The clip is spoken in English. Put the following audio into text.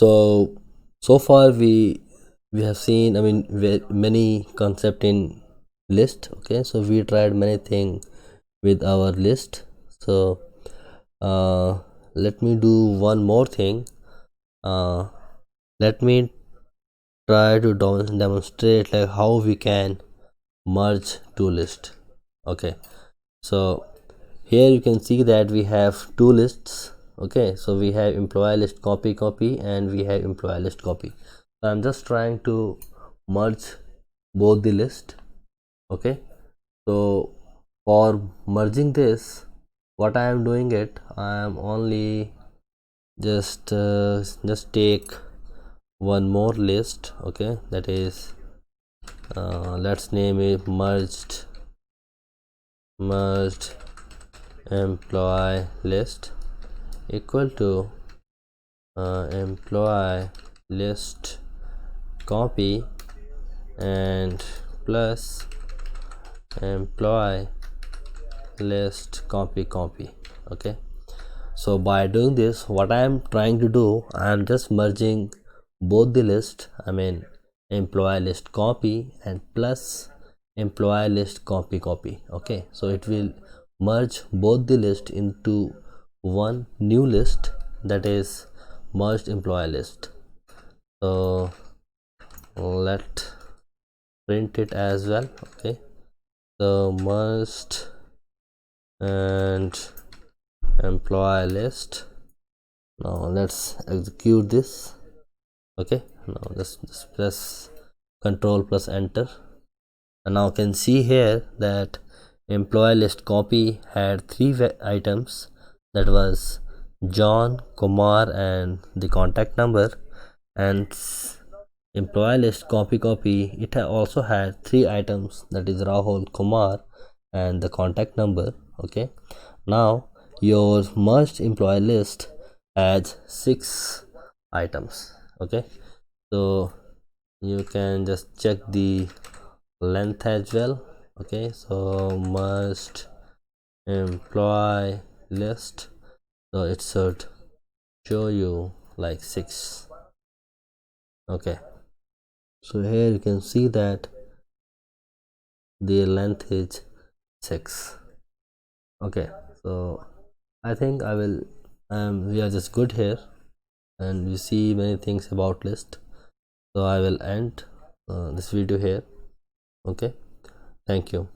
So far we have seen, I mean, many concept in list. Okay, so we tried many things with our list. So uh, let me do one more thing. uh, let me try to demonstrate like how we can merge two lists. Okay, so here you can see that we have two lists. Okay, so we have employee list copy and we have employee list copy. So I'm just trying to merge both the list. Okay, so for merging this, what I am doing it, I am only just take one more list. Okay, that is let's name it merged employee list equal to employee list copy and plus employee list copy. Okay, so by doing this, what I am trying to do, I am just merging both the list, I mean employee list copy and plus employee list copy. Okay, so it will merge both the list into one new list, that is merged employee list. So let print it as well. Okay, so merged and employee list. Now let's execute this. Okay, now just press control plus enter, and now you can see here that employee list copy had three items, that was John, Kumar and the contact number, and employee list copy it also had three items, that is Rahul, Kumar and the contact number. Okay, now your merged employee list has six items. Okay, so you can just check the length as well. Okay, so merged employee list, so it should show you like six. Okay, so here you can see that the length is 6. Okay, so I think I will we are just good here, and we see many things about list. So I will end this video here. Okay, thank you.